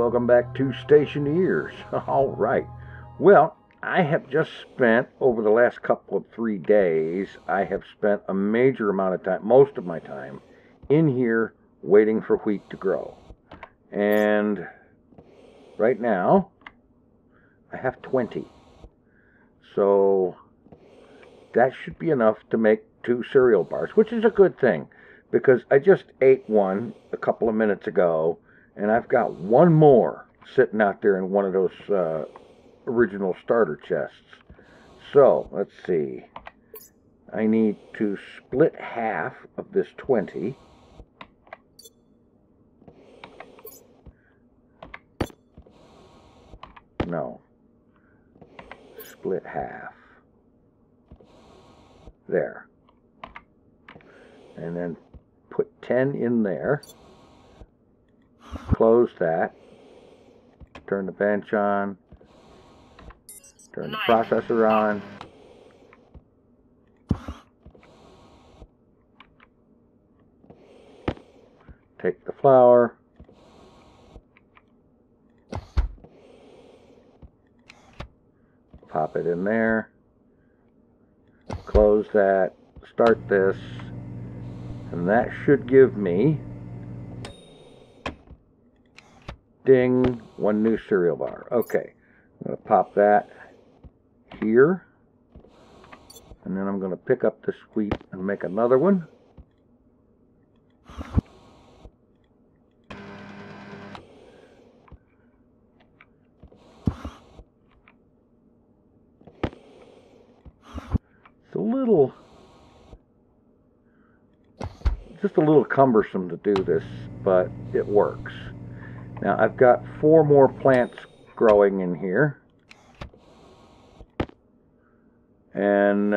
welcome back to Stationeers. All right. Well, I have just spent, over the last couple of 3 days, I have spent a major amount of time, most of my time, in here waiting for wheat to grow. And right now, I have 20. So that should be enough to make 2 cereal bars, which is a good thing, because I just ate one a couple of minutes ago, and I've got one more sitting out there in one of those original starter chests. So, let's see. I need to split half of this 20. No. Split half. There. And then put 10 in there. Close that. Turn the bench on. Turn the processor on. Take the flour. Pop it in there. Close that. Start this. And that should give me, ding, 1 new cereal bar. Okay. I'm going to pop that here. And then I'm going to pick up this wheat and make another one. It's just a little cumbersome to do this, but it works. Now I've got 4 more plants growing in here. And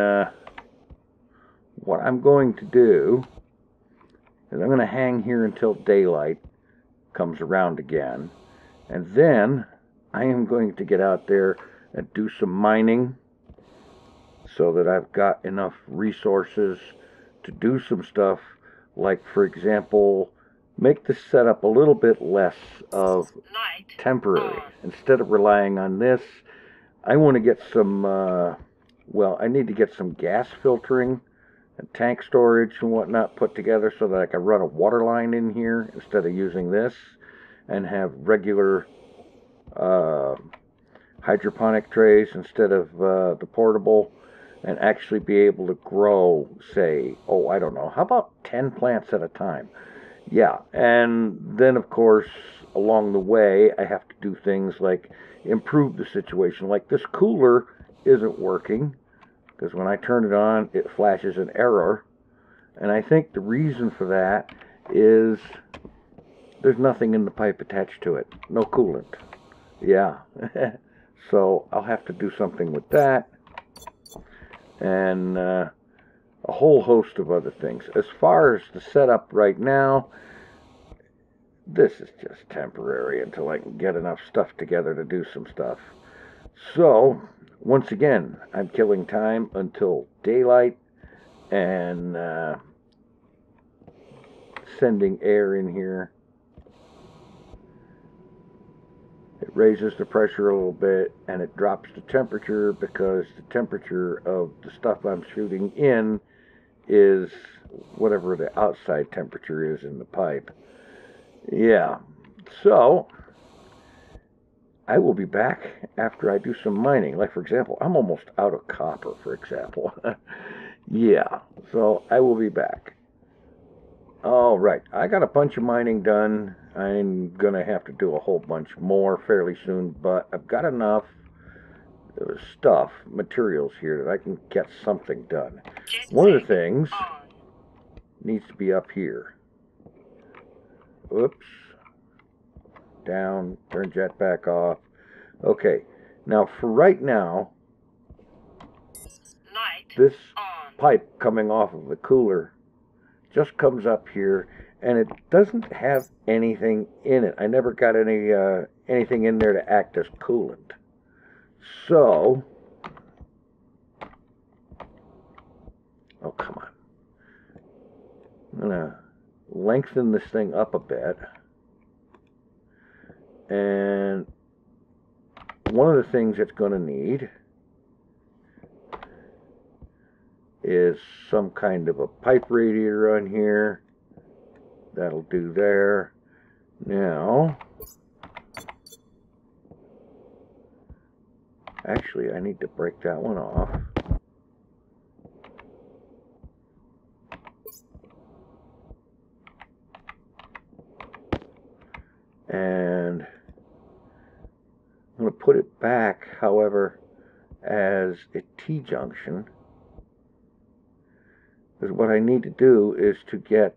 what I'm going to do is I'm going to hang here until daylight comes around again. And then I am going to get out there and do some mining so that I've got enough resources to do some stuff, like, for example, make the setup a little bit less of temporary. Instead of relying on this, I want to get some, well, I need to get some gas filtering and tank storage and whatnot put together so that I can run a water line in here instead of using this, and have regular hydroponic trays instead of the portable, and actually be able to grow, say, oh, I don't know, how about 10 plants at a time? Yeah, and then, of course, along the way, I have to do things like improve the situation. Like this cooler isn't working, because when I turn it on, it flashes an error. And I think the reason for that is there's nothing in the pipe attached to it. No coolant. Yeah. So I'll have to do something with that. And a whole host of other things. As far as the setup right now, this is just temporary until I can get enough stuff together to do some stuff. So, once again, I'm killing time until daylight and sending air in here. It raises the pressure a little bit, and it drops the temperature, because the temperature of the stuff I'm shooting in is whatever the outside temperature is in the pipe. Yeah, so I will be back after I do some mining. Like, for example, I'm almost out of copper, for example. Yeah, so I will be back. All right, I got a bunch of mining done. I'm going to have to do a whole bunch more fairly soon, but I've got enough stuff, materials here, that I can get something done. One of the things needs to be up here. Oops. Down, turn jet back off. Okay, now for right now, this pipe coming off of the cooler just comes up here, and it doesn't have anything in it. I never got anything in there to act as coolant. So, oh, come on. I'm going to lengthen this thing up a bit. And one of the things it's going to need is some kind of a pipe radiator on here. That'll do there. Now, actually, I need to break that one off. And I'm going to put it back, however, as a T-junction. Because what I need to do is to get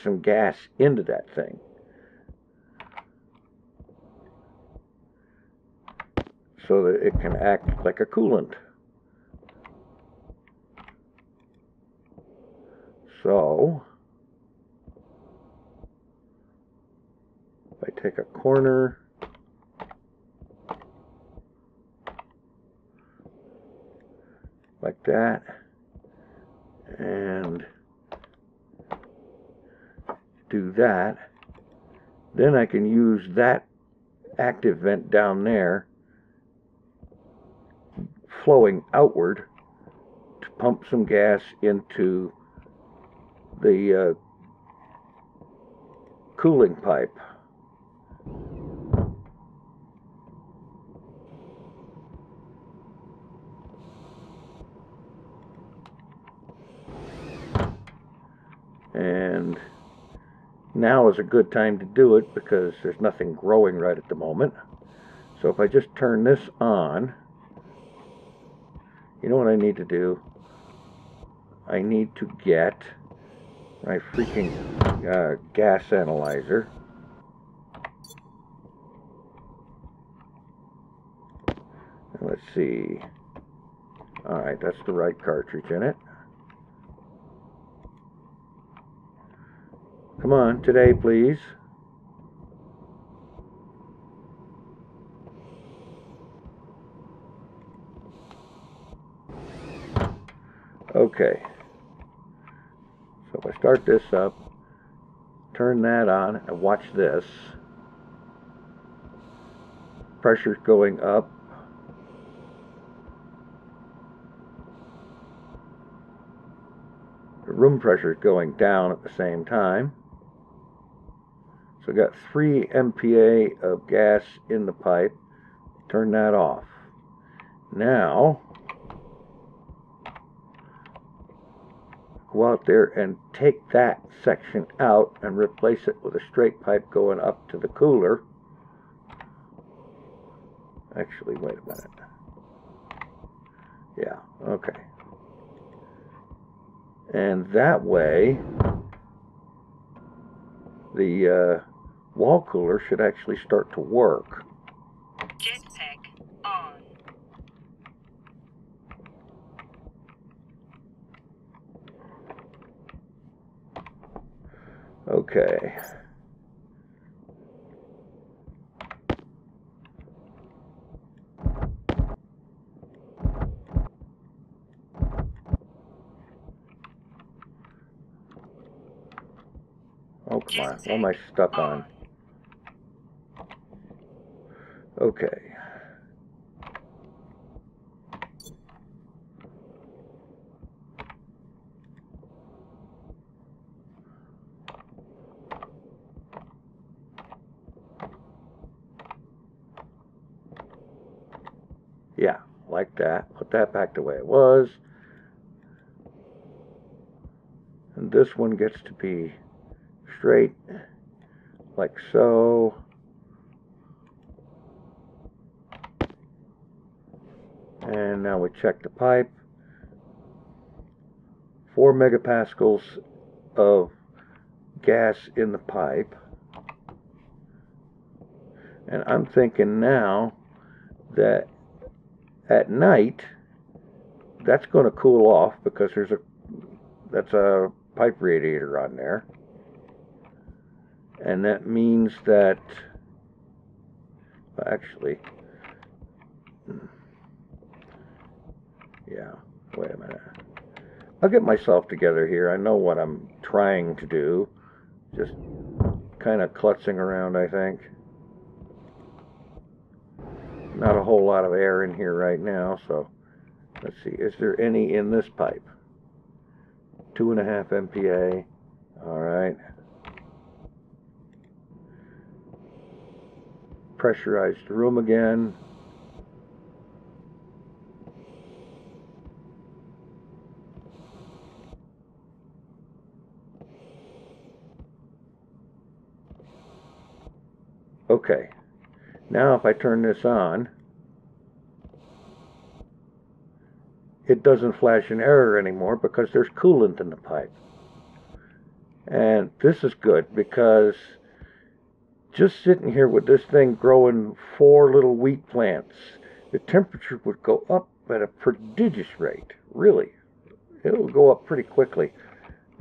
some gas into that thing. So that it can act like a coolant. So, if I take a corner, like that, and do that, then I can use that active vent down there flowing outward to pump some gas into the cooling pipe. And now is a good time to do it because there's nothing growing right at the moment. So if I just turn this on, you know what I need to do? I need to get my freaking gas analyzer. And let's see. Alright, that's the right cartridge in it. Come on, today, please. Okay. So if I start this up, turn that on, and watch this. Pressure's going up. The room pressure is going down at the same time. So I got 3 MPa of gas in the pipe. Turn that off. Now, go out there and take that section out and replace it with a straight pipe going up to the cooler. Actually, wait a minute. Yeah, okay. And that way, the wall cooler should actually start to work. Jetpack on. Okay. Oh, come on. What am I stuck on? Okay. Yeah, like that. Put that back the way it was. And this one gets to be straight, like so. And now we check the pipe. 4 megapascals of gas in the pipe. And I'm thinking now that at night, that's going to cool off because that's a pipe radiator on there. And that means that, actually, yeah, wait a minute. I'll get myself together here. I know what I'm trying to do. Just kind of klutzing around, I think. Not a whole lot of air in here right now, so let's see. Is there any in this pipe? 2.5 MPa. All right. Pressurized room again. Okay, now if I turn this on, it doesn't flash an error anymore because there's coolant in the pipe. And this is good because just sitting here with this thing growing 4 little wheat plants, the temperature would go up at a prodigious rate. Really, it will go up pretty quickly.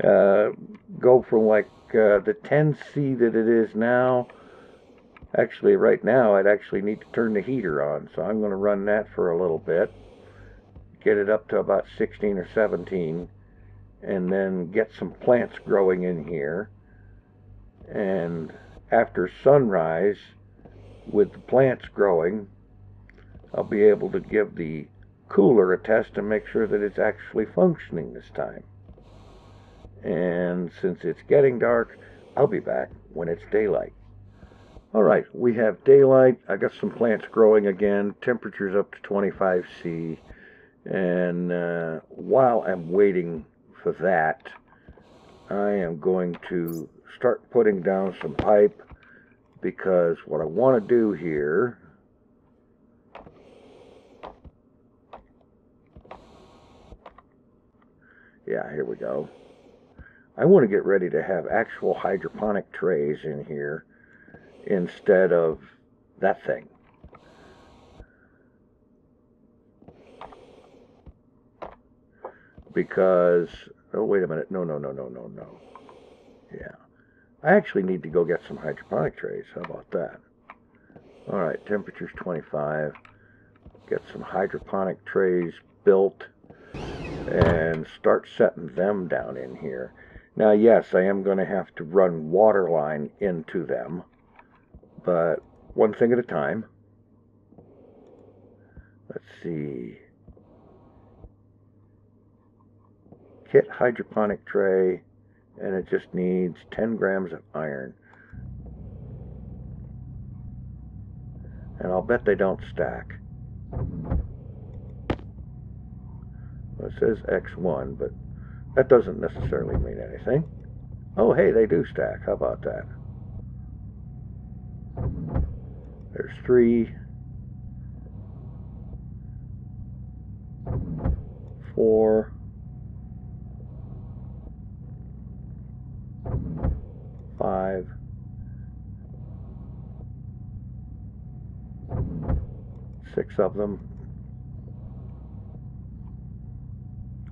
Go from like the 10C that it is now. Actually, right now, I'd actually need to turn the heater on, so I'm going to run that for a little bit, get it up to about 16 or 17, and then get some plants growing in here. And after sunrise, with the plants growing, I'll be able to give the cooler a test and make sure that it's actually functioning this time. And since it's getting dark, I'll be back when it's daylight. Alright, we have daylight. I got some plants growing again. Temperature's up to 25°C. And while I'm waiting for that, I am going to start putting down some pipe, because what I want to do here here we go. I want to get ready to have actual hydroponic trays in here instead of that thing. Because, oh wait a minute, no. Yeah, I actually need to go get some hydroponic trays. How about that? Alright, temperature's 25. Get some hydroponic trays built and start setting them down in here. Now yes, I am going to have to run water line into them, but one thing at a time. Let's see. Kit hydroponic tray, and it just needs 10 grams of iron. And I'll bet they don't stack. Well, it says X1, but that doesn't necessarily mean anything. Oh, hey, they do stack. How about that? There's 3, 4, 5, 6 of them.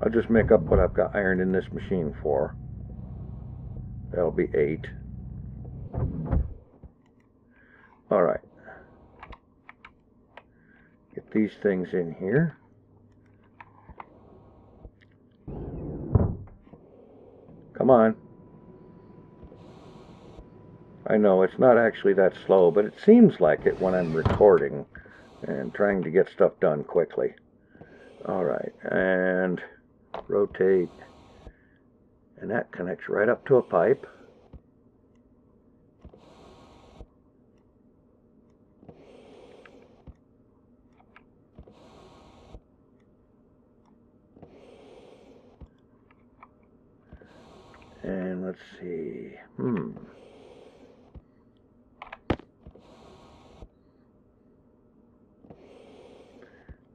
I'll just make up what I've got iron in this machine for. That'll be 8. Alright. Get these things in here. Come on. I know it's not actually that slow, but it seems like it when I'm recording and trying to get stuff done quickly. Alright, and rotate, and that connects right up to a pipe. And let's see,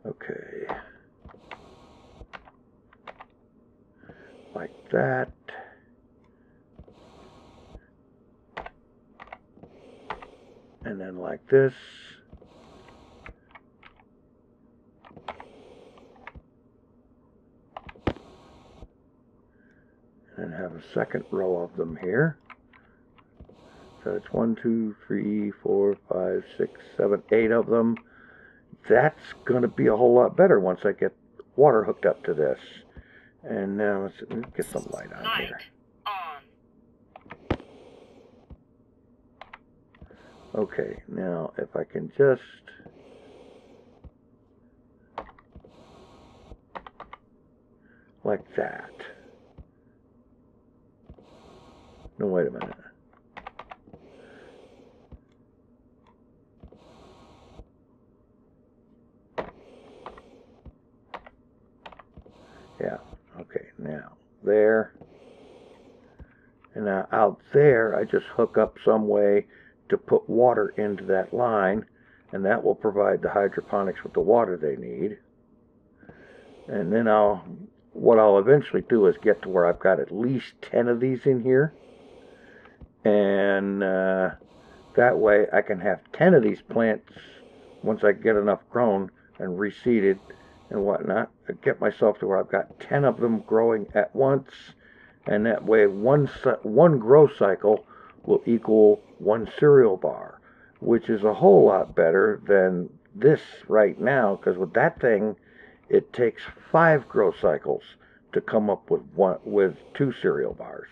okay, like that. And then like this. And have a second row of them here. So it's 1, 2, 3, 4, 5, 6, 7, 8 of them. That's going to be a whole lot better once I get water hooked up to this. And now let's get some light on Light here. on. Okay, now if I can just like that. No, wait a minute. Yeah, okay, now there. And now out there, I just hook up some way to put water into that line, and that will provide the hydroponics with the water they need. And then what I'll eventually do is get to where I've got at least 10 of these in here. And that way I can have 10 of these plants once I get enough grown and reseeded and whatnot. I get myself to where I've got 10 of them growing at once, and that way one grow cycle will equal one cereal bar, which is a whole lot better than this right now, because with that thing it takes 5 grow cycles to come up with 2 cereal bars,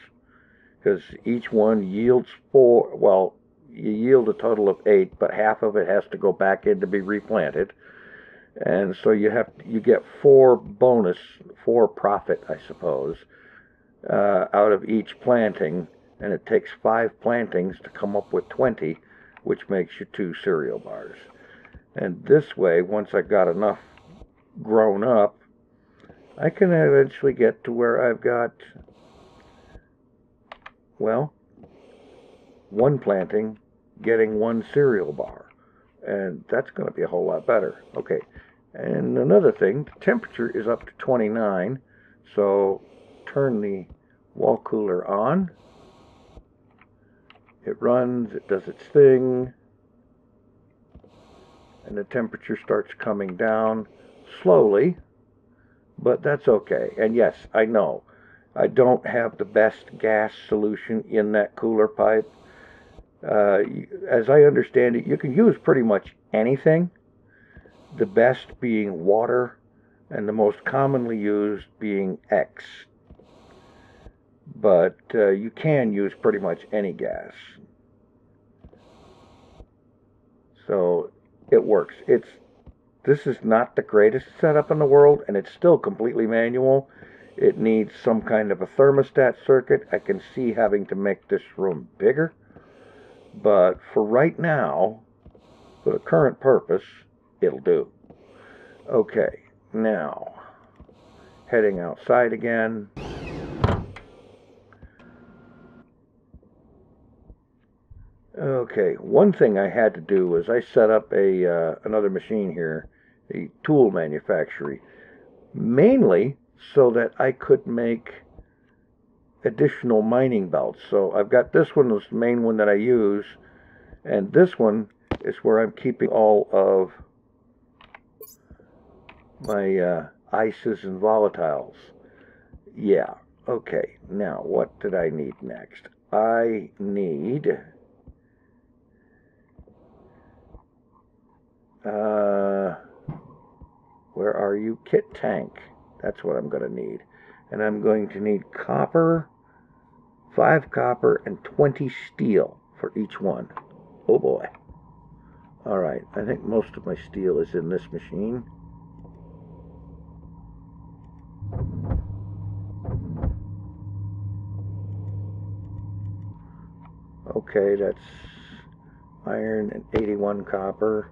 because each one yields 4. Well, you yield a total of 8, but half of it has to go back in to be replanted. And so you get 4 profit, I suppose, out of each planting, and it takes 5 plantings to come up with 20, which makes you 2 cereal bars. And this way, once I got enough grown up, I can eventually get to where I've got, well, 1 planting getting 1 cereal bar, and that's going to be a whole lot better. Okay, and another thing, the temperature is up to 29, so turn the wall cooler on. It runs, it does its thing, and the temperature starts coming down slowly, but that's okay. And yes, I know I don't have the best gas solution in that cooler pipe. As I understand it, you can use pretty much anything, the best being water, and the most commonly used being X. But you can use pretty much any gas. So it works. This is not the greatest setup in the world, and it's still completely manual. It needs some kind of a thermostat circuit. I can see having to make this room bigger. But for right now, for the current purpose, it'll do. Okay, now, heading outside again. Okay, one thing I had to do was I set up another machine here, a tool manufacturer, mainly so that I could make additional mining belts. So I've got this one, this main one that I use, and this one is where I'm keeping all of my ices and volatiles. Yeah, okay, now what did I need next? I need where are you? Kit tank. That's what I'm going to need. And I'm going to need copper, 5 copper, and 20 steel for each one. Oh boy. Alright, I think most of my steel is in this machine. Okay, that's iron and 81 copper.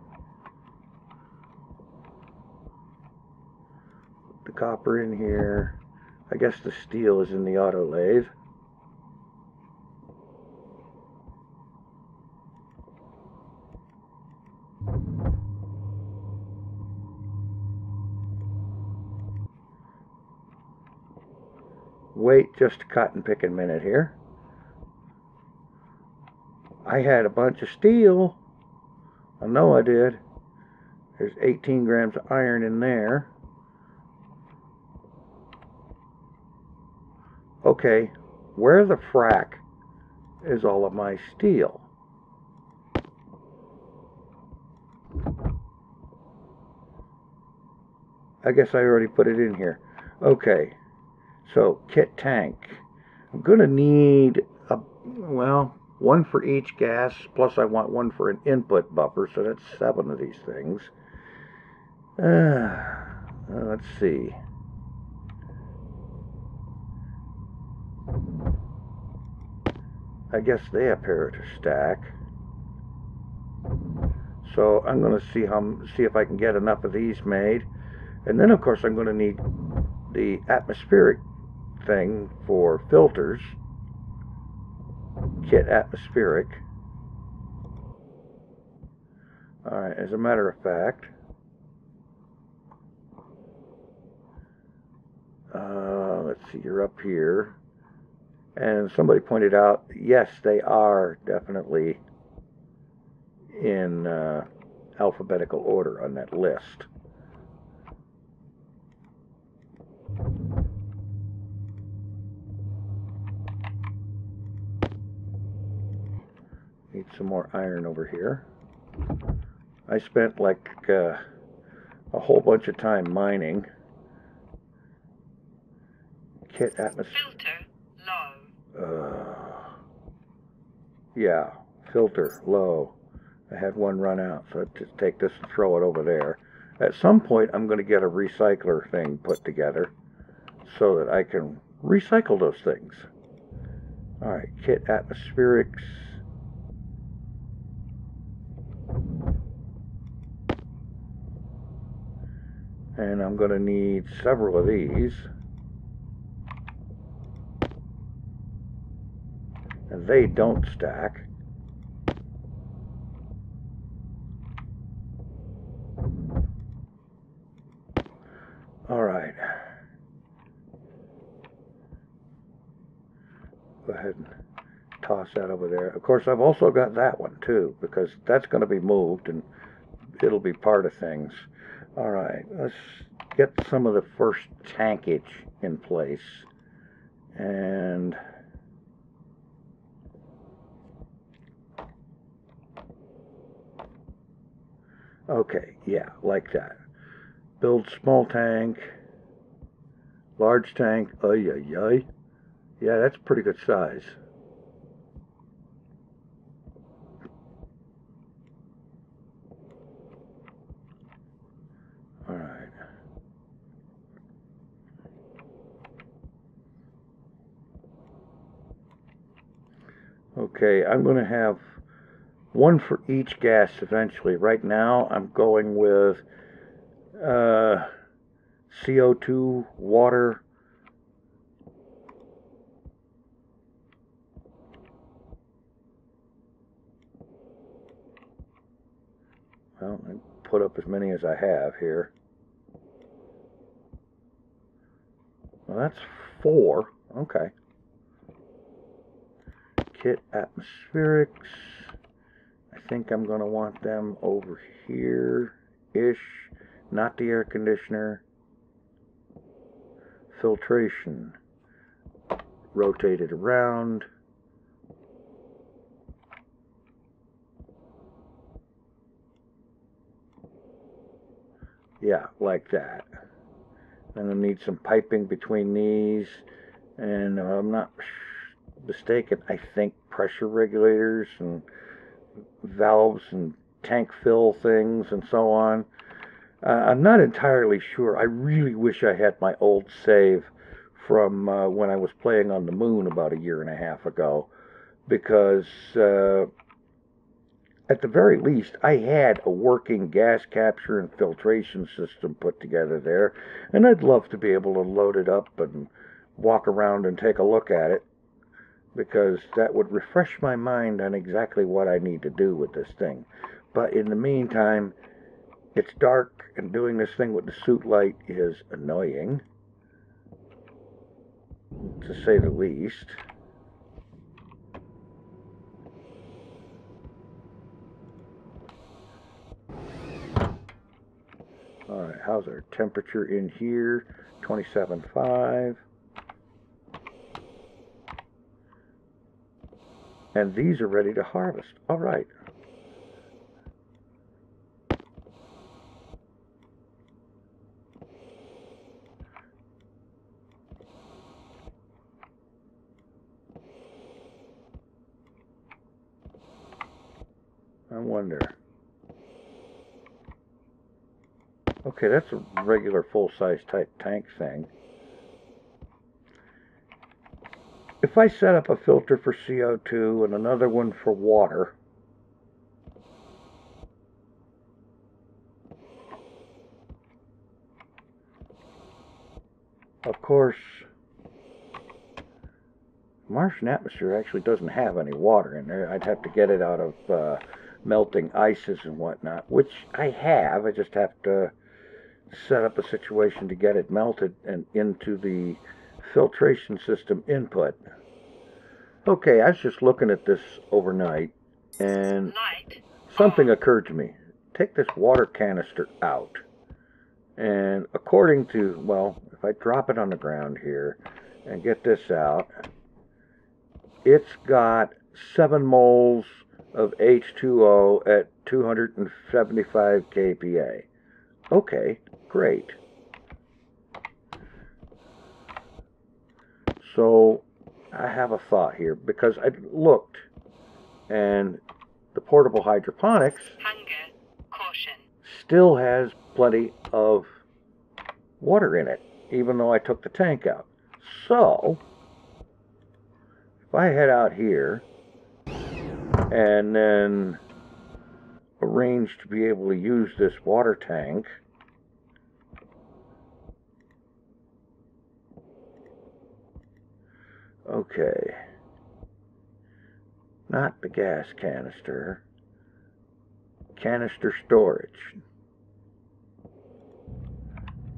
Put the copper in here. I guess the steel is in the auto lathe. Wait just a cotton picking minute here. I had a bunch of steel. I know I did. There's 18 grams of iron in there. Okay, where the frack is all of my steel? I guess I already put it in here. Okay, So, kit tank. I'm going to need, well, one for each gas, plus I want one for an input buffer, so that's 7 of these things. Let's see. I guess they appear to stack. So I'm going to see if I can get enough of these made. And then, of course, I'm going to need the atmospheric thing for filters. Kit atmospheric. Alright, as a matter of fact, let's see, you're up here. And somebody pointed out, yes, they are definitely in alphabetical order on that list. Need some more iron over here. I spent like a whole bunch of time mining. Kit atmosphere. Filter low. Yeah, filter low. I had one run out, so I just take this and throw it over there. At some point, I'm going to get a recycler thing put together so that I can recycle those things. Alright, kit atmospherics. And I'm going to need several of these. And they don't stack. Alright. Go ahead and toss that over there. Of course, I've also got that one too, because that's going to be moved and it'll be part of things. Alright, let's get some of the first tankage in place. And okay, yeah, like that. Build small tank, large tank, ay. Yeah, that's pretty good size. Alright. Okay, I'm going to have one for each gas eventually. Right now, I'm going with CO2, water, well, I put up as many as I have here. Well, that's 4. Okay. Kit atmospherics. I think I'm going to want them over here-ish. Not the air conditioner. Filtration. Rotate it around. Yeah, like that. I'm going to need some piping between these. And if I'm not mistaken, I think pressure regulators and valves and tank fill things and so on. I'm not entirely sure. I really wish I had my old save from when I was playing on the moon about 1.5 years ago, because at the very least I had a working gas capture and filtration system put together there, and I'd love to be able to load it up and walk around and take a look at it, because that would refresh my mind on exactly what I need to do with this thing. But in the meantime, it's dark, and doing this thing with the suit light is annoying, to say the least. Alright, how's our temperature in here? 27.5. And these are ready to harvest. Alright. I wonder. Okay, that's a regular full-size type tank thing. If I set up a filter for CO2 and another one for water, of course, Martian atmosphere actually doesn't have any water in there. I'd have to get it out of melting ices and whatnot, which I have. I just have to set up a situation to get it melted and into the filtration system input. Okay, I was just looking at this overnight, and something occurred to me. Take this water canister out, and according to, well, if I drop it on the ground here and get this out, it's got 7 moles of H2O at 275 kPa. Okay, great. So I have a thought here, because I looked, and the portable hydroponics still has plenty of water in it, even though I took the tank out. So if I head out here and then arrange to be able to use this water tank, okay, not the gas canister, canister storage.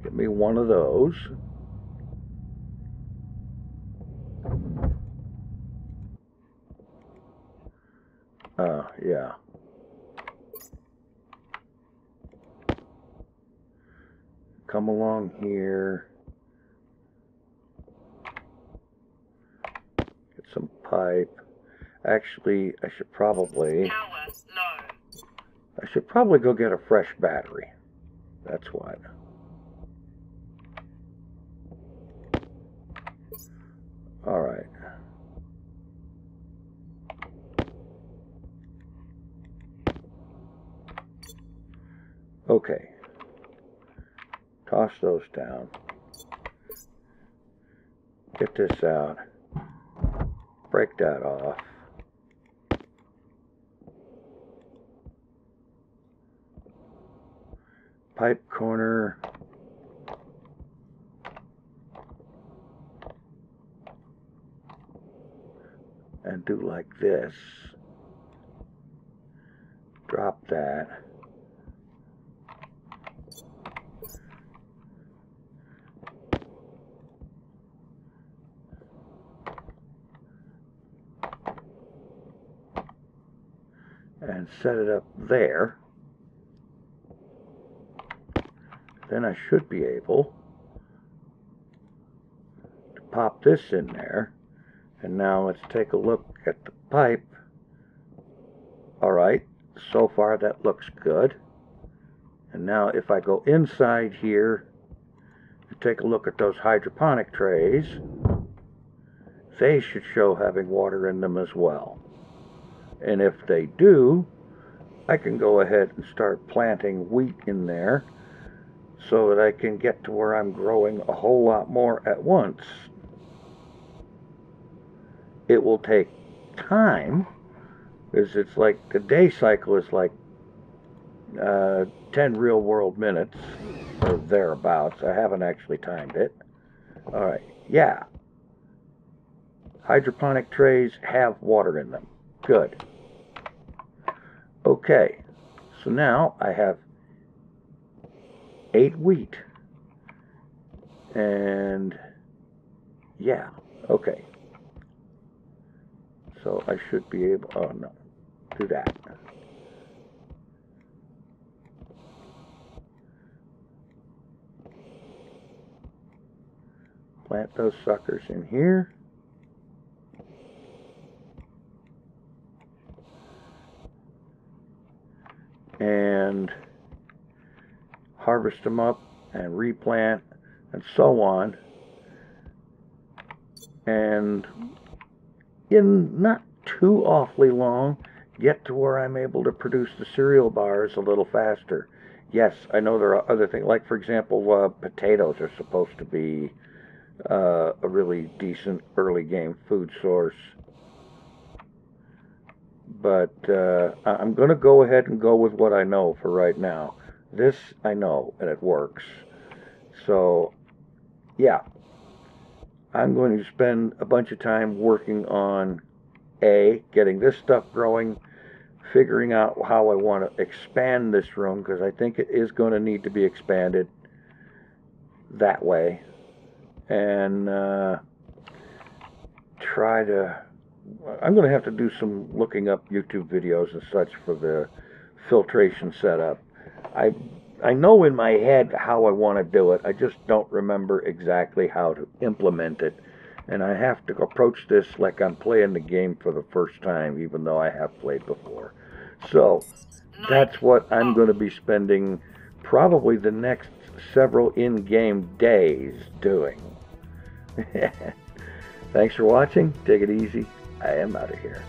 Get me one of those. Yeah. Come along here. Get some pipe. Actually, I should probably go get a fresh battery. That's what. All right. Okay. Toss those down. Get this out. Break that off. Pipe corner. And do like this. Drop that. And set it up there. Then I should be able to pop this in there. And now let's take a look at the pipe. Alright, so far that looks good. And now if I go inside here and take a look at those hydroponic trays, they should show having water in them as well. And if they do, I can go ahead and start planting wheat in there so that I can get to where I'm growing a whole lot more at once. It will take time, because it's like the day cycle is like 10 real world minutes or thereabouts. I haven't actually timed it. Alright, yeah. Hydroponic trays have water in them. Good. Okay, so now I have 8 wheat. And yeah, okay. So I should be able, oh no, do that. Plant those suckers in here. And harvest them up and replant and so on. And in not too awfully long, get to where I'm able to produce the cereal bars a little faster. Yes, I know there are other things, like for example, potatoes are supposed to be a really decent early game food source. But I'm going to go ahead and go with what I know for right now. This I know, and it works. So, yeah, I'm going to spend a bunch of time working on getting this stuff growing, figuring out how I want to expand this room, because I think it is going to need to be expanded that way, and I'm going to have to do some looking up YouTube videos and such for the filtration setup. I know in my head how I want to do it. I just don't remember exactly how to implement it. And I have to approach this like I'm playing the game for the first time, even though I have played before. So that's what I'm going to be spending probably the next several in-game days doing. Thanks for watching. Take it easy. I am out of here.